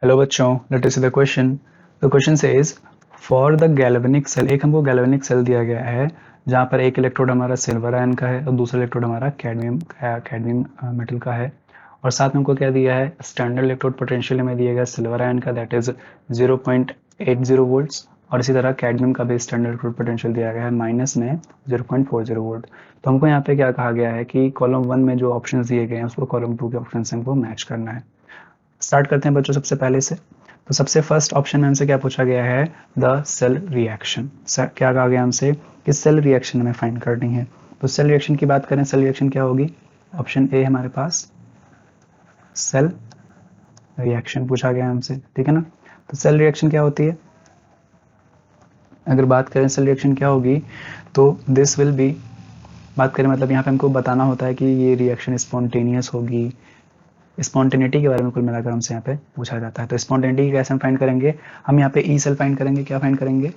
Hello बच्चों, let us see the question. The question says for the galvanic cell, एक हमको galvanic cell दिया गया है जहाँ पर एक इलेक्ट्रोड हमारा सिल्वर आयन का है और दूसरा इलेक्ट्रोड हमारा कैडमियम मेटल का है। और साथ में हमको क्या दिया है, स्टैंडर्ड इलेक्ट्रोड पोटेंशियल हमें दिया गया सिल्वर आयन का, दैट इज 0.80 वोल्ट्स। और इसी तरह कैडमियम का भी स्टैंडर्ड इलेक्ट्रोड पोटेंशियल दिया गया है माइनस में 0.40 वोल्ट। तो हमको यहाँ पे क्या कहा गया है कि कॉलम 1 में जो ऑप्शन दिए गए हैं उसको कॉलम 2 के ऑप्शन से हमको मैच करना है। स्टार्ट करते हैं बच्चों सबसे पहले से। तो सबसे फर्स्ट ऑप्शन में हमसे क्या पूछा गया है, द सेल रिएक्शन। क्या कहा गया हमसे कि सेल रिएक्शन हमें फाइंड करनी है। तो सेल रिएक्शन की बात करें, सेल रिएक्शन क्या होगी, ऑप्शन ए हमारे पास सेल रिएक्शन पूछा गया हमसे, ठीक है ना। तो सेल रिएक्शन क्या होती है, अगर बात करें सेल रिएक्शन क्या होगी तो दिस विल बी, बात करें मतलब यहाँ पे हमको बताना होता है कि ये रिएक्शन स्पॉन्टेनियस होगी। स्पॉन्टेनिटी के बारे में कुल मिलाकर हमसे यहाँ पे पूछा जाता है। तो स्पॉन्टेनिटी कैसे हम फाइंड करेंगे, हम यहाँ पे ई सेल फाइंड करेंगे। क्या फाइंड करेंगे,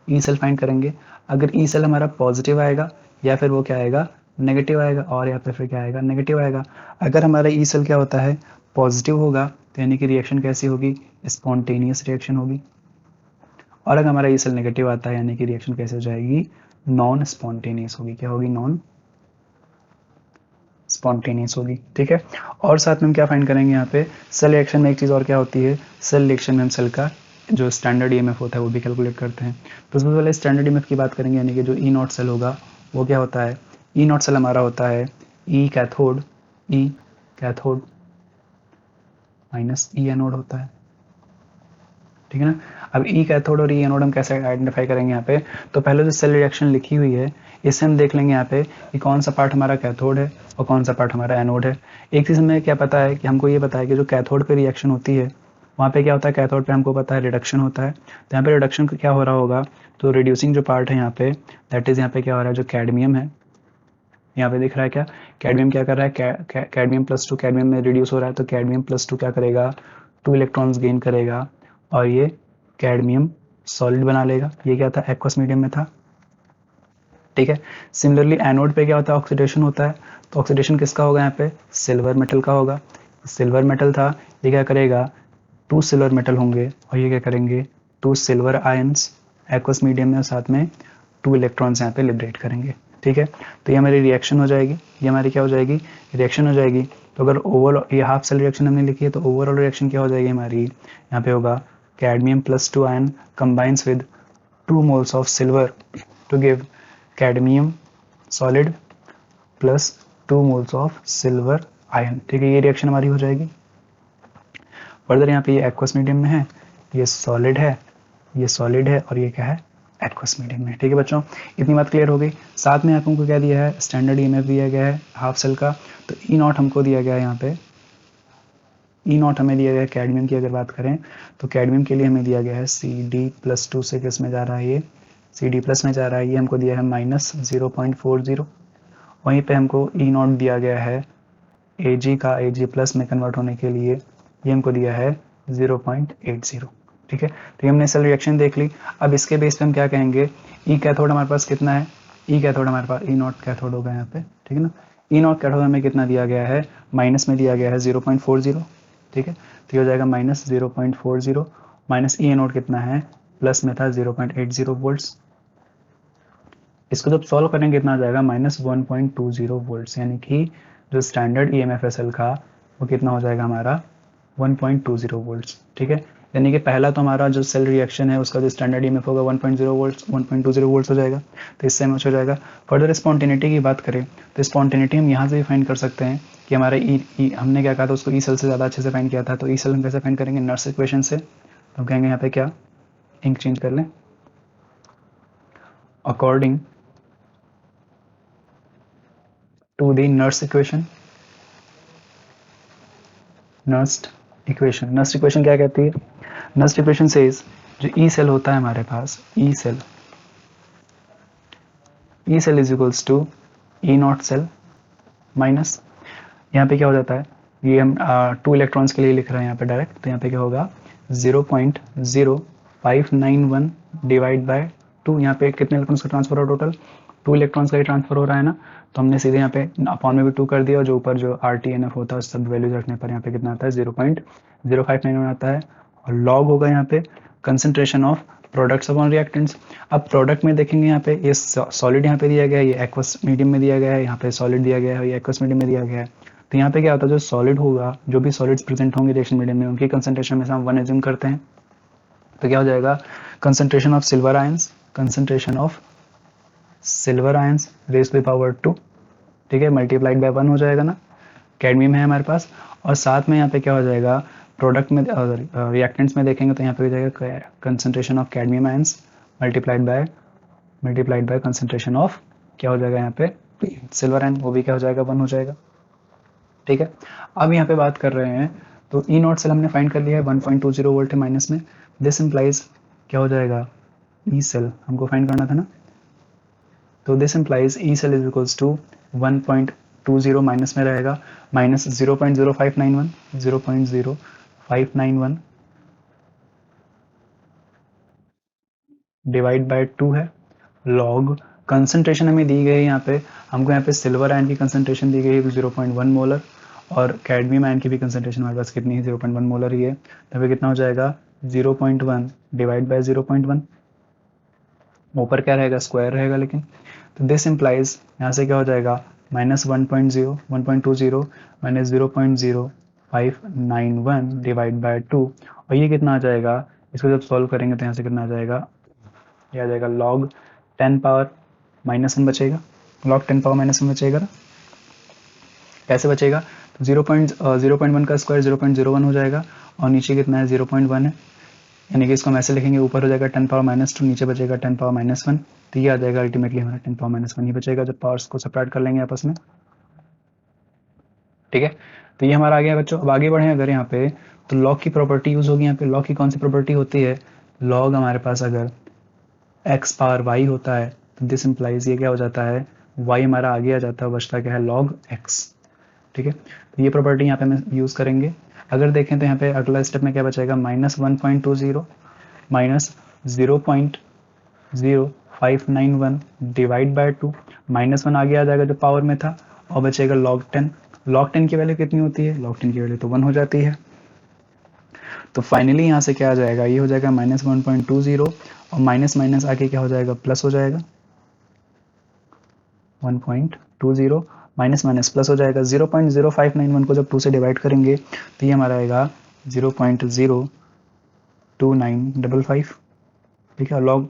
ई सेल फाइंड करेंगे। अगर ई सेल हमारा पॉजिटिव आएगा या फिर वो क्या आएगा, नेगेटिव आएगा, और या फिर क्या आएगा, नेगेटिव आएगा। अगर हमारा ई सेल क्या होता है, पॉजिटिव होगा तो यानी कि रिएक्शन कैसी होगी, स्पॉन्टेनियस रिएक्शन होगी। और अगर हमारा ई सेल नेगेटिव आता है यानी कि रिएक्शन कैसे हो जाएगी, नॉन स्पॉन्टेनियस होगी। क्या होगी, नॉन स्पॉन्टेनियस होगी, ठीक है। और साथ में हम क्या फाइंड करेंगे यहाँ पे, सेल रिएक्शन में एक चीज़ और क्या होती है, सेल रिएक्शन में हम सेल का जो स्टैंडर्ड ईएमएफ होता है वो भी कैलकुलेट करते हैं। तो सबसे पहले स्टैंडर्ड ईएमएफ की बात करेंगे, यानी कि जो ई नॉट सेल होगा वो क्या होता है, ई नॉट सेल हमारा होता है E cathode, E cathode minus E anode होता है, ठीक है ना। अब ई कैथोड और ई एनोड हम कैसे आइडेंटिफाई करेंगे यहाँ पे, तो पहले जो सेल रिएक्शन लिखी हुई है इससे हम देख लेंगे यहाँ पे कि कौन सा पार्ट हमारा कैथोड है और कौन सा पार्ट हमारा एनोड है। एक चीज़ हमें क्या पता है कि हमको ये पता है कि जो कैथोड पे रिएक्शन होती है वहाँ पे क्या होता है, कैथोड पे हमको पता है रिडक्शन होता है। तो यहाँ पे रिडक्शन क्या हो रहा होगा, तो रिड्यूसिंग जो पार्ट है यहाँ पे, दैट इज़ यहाँ पे क्या हो रहा है, जो कैडमियम है यहाँ पे दिख रहा है क्या, कैडमियम क्या कर रहा है, कैडमियम प्लस 2 कैडमियम में रिड्यूस हो रहा है। तो कैडमियम प्लस 2 क्या करेगा, 2 इलेक्ट्रॉन्स गेन करेगा और ये कैडमियम सॉलिड बना लेगा। ये क्या था, एक्वस मीडियम में था, ठीक है। सिमिलरली एनोड पे क्या होता है, ऑक्सीडेशन होता है। तो ऑक्सीडेशन किसका होगा, यहाँ पे सिल्वर मेटल का होगा। सिल्वर मेटल था, ये क्या करेगा, 2 सिल्वर मेटल होंगे और ये क्या करेंगे, 2 सिल्वर आयंस एक्वस मीडियम में, और साथ में 2 इलेक्ट्रॉन्स यहाँ पे लिबरेट करेंगे, ठीक है। तो ये हमारी रिएक्शन हो जाएगी, ये हमारी क्या हो जाएगी, रिएक्शन हो जाएगी। तो अगर ओवरऑल ये हाफ सेल रिएक्शन हमने लिखी है तो ओवरऑल रिएक्शन क्या हो जाएगी हमारी, यहाँ पे होगा cadmium plus 2 ion combines with 2 moles of silver to give cadmium solid plus 2 moles of silver ion, ठीक है। ये रिएक्शन हमारी हो जाएगी। फर्दर यहाँ पे ये एक्वस मीडियम में है, ये सॉलिड है, ये सॉलिड है और ये क्या है, एक्वस मीडियम में, ठीक है बच्चों। इतनी बात क्लियर हो गई। साथ में आपको क्या दिया है, स्टैंडर्ड ईएमएफ दिया गया है हाफ सेल का। तो ई नॉट हमको दिया गया है यहाँ पे, ई नॉट हमें दिया गया है कैडमियम की अगर बात करें तो कैडमियम के लिए हमें दिया गया है CD+2 से किस में जा रहा है, ये CD प्लस में जा रहा है। ये हमको दिया है -0.40। वहीं पे हमको ई नॉट दिया गया है Ag का Ag प्लस में कन्वर्ट होने के लिए, ये हमको दिया है 0.80, ठीक है। तो ये हमने सेल रिएक्शन देख ली। अब इसके बेस पे हम क्या कहेंगे, ई कैथोड हमारे पास कितना है, ई कैथोड हमारे पास ई नॉट कैथोड होगा यहाँ पे, ठीक है ना। ई नॉट कैथोड हमें कितना दिया गया है, माइनस में दिया गया है 0.40, ठीक है। तो ये हो जाएगा -0.40 माइनस ई एनोड कितना है, प्लस में था 0.80 वोल्ट्स। इसको जब सॉल्व करेंगे कितना आ जाएगा, -1.20 वोल्ट्स, यानी कि जो स्टैंडर्ड ईएमएफ है सेल का वो कितना हो जाएगा हमारा 1.20 वोल्ट्स, ठीक है। यानी कि पहला तो हमारा जो सेल रिएक्शन है उसका जो स्टैंडर्ड ईएमएफ होगा 1.0 वोल्ट्स 1.20 वोल्ट्स हो जाएगा। तो इससे मैच हो जाएगा। फर्दर स्पॉन्टेनिटी की बात करें तो स्पॉन्टेनिटी हम यहाँ से भी फाइंड कर सकते हैं कि हमारा हमने क्या कहा था, उसको ई सेल से ज़्यादा अच्छे से फाइंड किया था। तो ई सेल हम कैसे फाइंड करेंगे, नर्स इक्वेशन से। तो हम कहेंगे यहाँ पे क्या, इंक चेंज कर लें, according to the Nernst equation. Nernst equation क्या कहती है, नर्स्ट इक्वेशन सेज जो ई सेल होता है हमारे पास, E cell is equals to E nought cell minus, यहाँ पे क्या हो जाता है, ये हम 2 इलेक्ट्रॉन्स के लिए लिख रहे हैं यहाँ पे डायरेक्ट। तो यहाँ पे क्या होगा 0.0591 डिवाइड बाय 2। यहाँ पे कितने इलेक्ट्रॉन्स का ट्रांसफर हो, टोटल 2 इलेक्ट्रॉन्स का ही ट्रांसफर हो रहा है ना। तो हमने सीधे यहाँ पे अपॉन में भी 2 कर दिया और जो ऊपर जो RTNF होता है सब वैल्यूज रखने पर यहाँ पे कितना आता है 0.0591 आता है। और लॉग होगा यहाँ पे concentration of products upon reactants. अब प्रोडक्ट में देखेंगे यहाँ पे ये सॉलिड यहाँ पे दिया गया है, ये एक्वस मीडियम में दिया गया है, यहाँ पे सॉलिड दिया गया है, ये एक्वस मीडियम में दिया गया है। तो यहाँ पे क्या होता है जो सॉलिड होगा, जो भी सॉलिड्स प्रेजेंट होंगे रिएक्शन मीडियम में उनकी कंसंट्रेशन में से हम 1 एज्यूम करते हैं। तो क्या हो जाएगा concentration of silver ions, concentration of silver ions raise to power 2, ठीक है, मल्टीप्लाइड बाय 1 हो जाएगा ना, कैडमियम है हमारे पास। और साथ में यहाँ पे क्या हो जाएगा प्रोडक्ट में रिएक्टेंट्स में देखेंगे तो यहाँ पे हो जाएगा concentration of cadmium ions multiplied by concentration of क्या हो जाएगा यहाँ पे सिल्वर आयन, वो भी क्या हो जाएगा 1 हो जाएगा, ठीक है। अब यहाँ पे बात कर रहे हैं तो ई नॉट सेल हमने फाइंड कर लिया है 1.20 वोल्ट है माइनस में। दिस इम्प्लाइज क्या हो जाएगा ई सेल हमको फाइंड करना था ना, तो this implies E cell is equals to 1.20 minus में रहेगा माइनस 0.0591 डिवाइड बाय 2 है लॉग कंसंट्रेशन हमें दी गई है यहाँ पे, हमको यहाँ पे सिल्वर आयन की कंसंट्रेशन दी गई है 0.1 मोलर और कैडमियम आयन की भी कंसंट्रेशन हमारे पास कितनी है 0.1 मोलर ही है। तो फिर कितना हो जाएगा 0.1 डिवाइड बाय 0.1, ऊपर क्या रहेगा स्क्वायर रहेगा लेकिन। तो दिस इम्प्लाइज यहाँ से क्या हो जाएगा माइनस 1.20 माइनस 0.0591 डिवाइड बाय 2 और ये कितना आ जाएगा, इसको जब सॉल्व करेंगे तो यहाँ से कितना आ जाएगा, ये आ जाएगा लॉग 10 पावर -1 बचेगा, लॉग 10 पावर -1 बचेगा ना, कैसे बचेगा तो 0.1 का स्क्वायर 0.01 हो जाएगा और नीचे कितना है 0.1 है, यानी कि इसको हम ऐसे लिखेंगे ऊपर हो जाएगा 10 पावर -2 नीचे बचेगा 10 पावर -1, तो ये आ जाएगा अल्टीमेटली हमारा 10 पावर -1 ही बचेगा जब पावर्स को सबट्रैक्ट कर लेंगे आपस में, ठीक है। तो ये हमारा आ गया बच्चों। अब आगे बढ़े अगर यहाँ पे तो लॉग की प्रॉपर्टी यूज होगी यहाँ पे। लॉग की कौन सी प्रॉपर्टी होती है, लॉग हमारे पास अगर x पावर y होता है तो दिस इम्प्लाइज ये क्या हो जाता है y हमारा आगे आ जाता है, बचता क्या है log x, ठीक है। तो ये प्रॉपर्टी यहाँ पे हम यूज करेंगे। अगर देखें तो यहाँ पे अगला स्टेप में क्या बचेगा -1.20 माइनस 0.0591 डिवाइड बाय 2, -1 आगे आ जाएगा जो पावर में था और बचेगा log 10। log 10 की वैल्यू कितनी होती है, log 10 की वैल्यू तो 1 हो जाती है। तो फाइनली यहाँ से क्या आ जाएगा, ये हो जाएगा -1.20 और माइनस माइनस आके क्या हो जाएगा प्लस हो जाएगा 1.20 माइनस माइनस प्लस हो जाएगा 0.0591 को जब 2 से डिवाइड करेंगे तो ये हमारा आएगा 0.02955, ठीक है। लॉग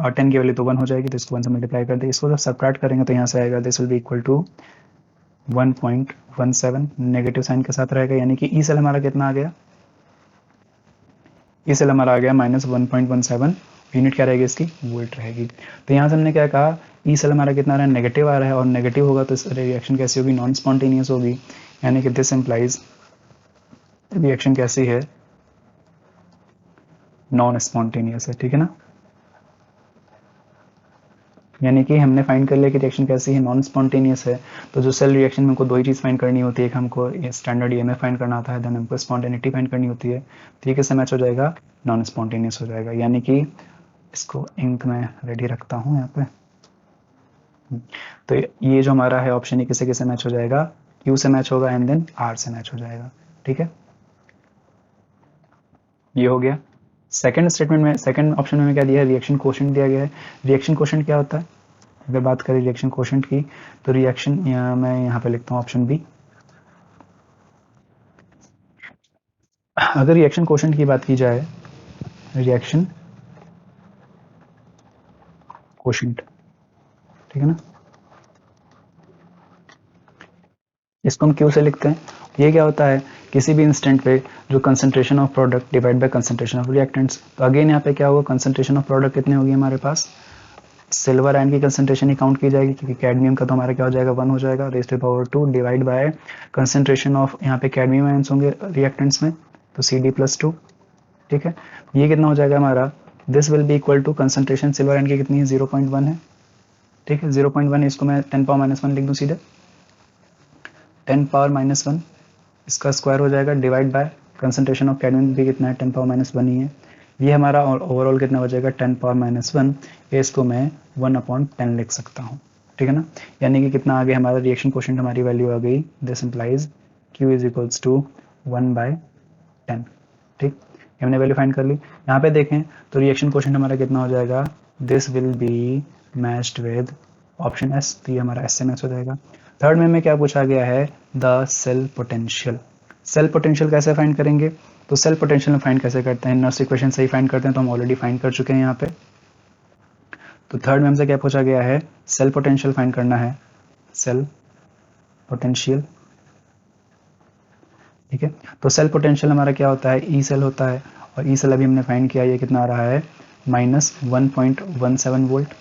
10 की वैल्यू तो 1 हो जाएगी तो इसको 1 से मल्टीप्लाई कर दे, इसको जब सबट्रैक्ट करेंगे तो यहाँ से आएगा this will be equal to 1.17 negative sign के साथ रहेगा, यानी कि ई सेल हमारा कितना आ गया, ई सेल हमारा आ गया -1.17, यूनिट क्या रहेगी इसकी वोल्ट रहेगी। तो यहाँ से हमने क्या कहा ई सेल हमारा कितना रहा है नेगेटिव आ रहा है और नेगेटिव होगा तो इस रिएक्शन कैसी होगी नॉन स्पॉन्टेनियस होगी, यानी कि दिस इम्प्लाइज रिएक्शन कैसी है नॉन स्पॉन्टेनियस है, ठीक है ना। यानी कि हमने फाइंड कर लिया कि रिएक्शन कैसी है नॉन स्पॉन्टेनियस है। तो जो सेल रिएक्शन में हमको दो ही चीज़ फाइंड करनी होती है, एक हमको स्टैंडर्ड ईएमएफ फाइंड करना आता है, देन हमको स्पॉन्टेनिटी फाइंड करनी होती है। तो ये किससे मैच हो जाएगा नॉन स्पॉन्टेनियस हो जाएगा, यानी कि इसको इंक में रेडी रखता हूँ यहाँ पे। तो ये जो हमारा है ऑप्शन ये किसे किसे मैच हो जाएगा, क्यू से मैच होगा एंड देन आर से मैच हो जाएगा, ठीक है। ये हो गया। सेकंड स्टेटमेंट में सेकंड ऑप्शन में क्या दिया है रिएक्शन कोशेंट दिया गया है। रिएक्शन कोशेंट क्या होता है, अगर बात करें रिएक्शन कोशेंट की तो रिएक्शन मैं यहाँ पे लिखता हूँ ऑप्शन बी। अगर रिएक्शन कोशेंट की बात की जाए, रिएक्शन कोशेंट, ठीक है ना, इसको हम क्यू से लिखते हैं। ये क्या होता है किसी भी इंस्टेंट पे जो concentration of product divide by concentration of reactants. तो अगेन यहाँ पे क्या होगा कंसंट्रेशन ऑफ प्रोडक्ट कितनी होगी हमारे पास, सिल्वर आयन की कंसंट्रेशन ही काउंट की जाएगी क्योंकि कैडमियम का तो हमारा क्या हो जाएगा 1 हो जाएगा raise to power 2 divide by concentration of यहाँ पे कैडमियम आयंस होंगे रिएक्टेंट्स में तो CD+2, ठीक है। ये कितना हो जाएगा हमारा, this will be equal to concentration silver ion की कितनी है 0.1 है, ठीक है। 0.1 इसको मैं 10 पावर -1 लिख दूँ सीधे, 10 पावर -1 इसका स्क्वायर हो जाएगा divide by concentration of cadmium भी कितना है 10 पावर -1 ही है। ये हमारा ओवरऑल कितना हो जाएगा 10 पावर -1, इसको मैं 1/10 लिख सकता हूँ, ठीक है ना, यानी कि कितना आ गया हमारा रिएक्शन कोशेंट, हमारी वैल्यू आ गई, this implies Q is equals to 1/10। ठीक, हमने वैल्यू फाइंड कर ली। यहाँ पे देखें तो रिएक्शन कोशेंट हमारा कितना हो जाएगा, this will be matched with option S, तो ये हमारा एस से मैच हो जाएगा। थर्ड में क्या पूछा गया है, the cell potential. Cell potential कैसे फाइंड करेंगे, तो सेल पोटेंशियल फाइंड कैसे करते हैं, नर्स इक्वेशन से ही फाइंड करते हैं, तो हम ऑलरेडी फाइंड कर चुके हैं यहाँ पे। तो थर्ड में हमसे क्या पूछा गया है, सेल पोटेंशियल फाइंड करना है, सेल पोटेंशियल। ठीक है, तो सेल पोटेंशियल हमारा क्या होता है, ई सेल होता है, और ई सेल अभी हमने फाइंड किया, ये कितना आ रहा है, -1.17 वोल्ट।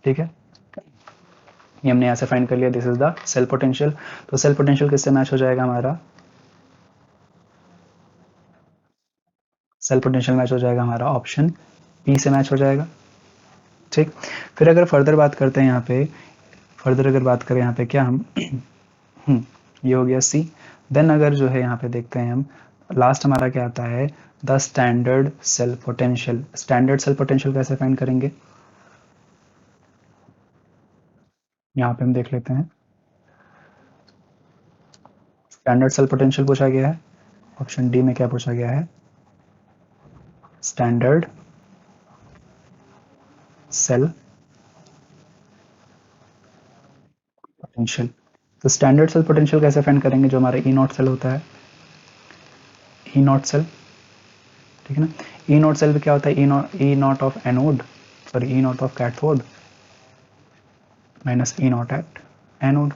ठीक है, ये हमने यहाँ से फाइंड कर लिया, this is the cell potential. तो सेल पोटेंशियल किससे मैच हो जाएगा हमारा, सेल पोटेंशियल मैच हो जाएगा हमारा ऑप्शन पी से मैच हो जाएगा। ठीक, फिर अगर फर्दर बात करते हैं यहाँ पे, फर्दर अगर बात करें यहाँ पे क्या हम ये हो गया सी। देन अगर जो है यहाँ पे देखते हैं हम, लास्ट हमारा क्या आता है, the standard cell potential. Standard cell potential कैसे फाइंड करेंगे, यहाँ पे हम देख लेते हैं। स्टैंडर्ड सेल पोटेंशियल पूछा गया है, ऑप्शन डी में क्या पूछा गया है, स्टैंडर्ड सेल पोटेंशियल। तो स्टैंडर्ड सेल पोटेंशियल कैसे फाइंड करेंगे, जो हमारा ई नॉट सेल होता है, ई नॉट सेल। ठीक है ना, ई नॉट सेल पे क्या होता है, E nought of anode, sorry E nought of cathode minus E nought at anode.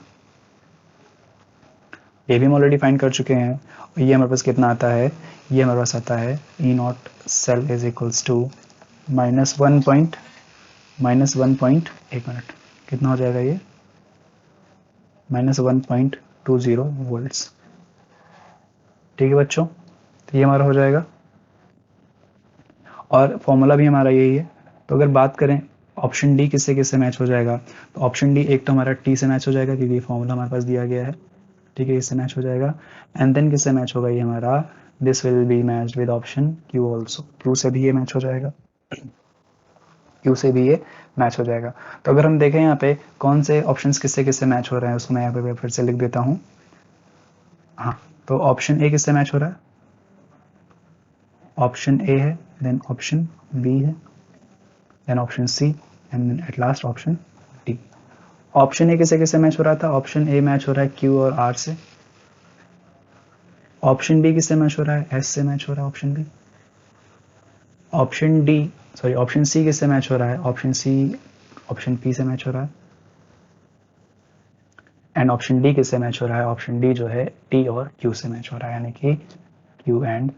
ये भी हम ऑलरेडी फाइंड कर चुके हैं, और ये हमारे पास कितना आता है, ये हमारे पास आता है E nought cell is equals to -1 एक मिनट, कितना हो जाएगा ये, -1.20 वोल्ट्स। ठीक है बच्चों, तो ये हमारा हो जाएगा, और फॉर्मूला भी हमारा यही है। तो अगर बात करें ऑप्शन डी किससे किससे मैच हो जाएगा, तो ऑप्शन डी एक तो हमारा टी से मैच हो जाएगा, क्योंकि फॉर्मूला हमारे पास दिया गया है। ठीक है, इससे मैच हो जाएगा, एंड देन किससे मैच होगा, ये हमारा this will be matched with option Q also, Q से भी ये मैच हो जाएगा, क्यू से भी ये मैच हो जाएगा। तो अगर हम देखें यहाँ पे कौन से ऑप्शंस किससे किससे मैच हो रहे हैं, उसको मैं यहाँ पे फिर से लिख देता हूँ। हाँ, तो ऑप्शन ए किससे मैच हो रहा है, ऑप्शन ए है, देन ऑप्शन बी है, then option C, and then at last option D. Option A किससे किससे मैच हो रहा था, ऑप्शन ए मैच हो रहा है क्यू और आर से। ऑप्शन बी किससे मैच हो रहा है, एस से मैच हो रहा है option B. Option D, sorry option C किससे मैच हो रहा है, ऑप्शन सी ऑप्शन पी से मैच हो रहा है, एंड ऑप्शन डी किससे मैच हो रहा है, ऑप्शन डी जो है टी और क्यू से मैच हो रहा है, यानी कि क्यू एंड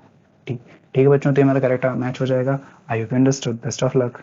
टी। ठीक है बच्चों, तो हमारा करेक्ट मैच हो जाएगा। I hope you understood, best of luck.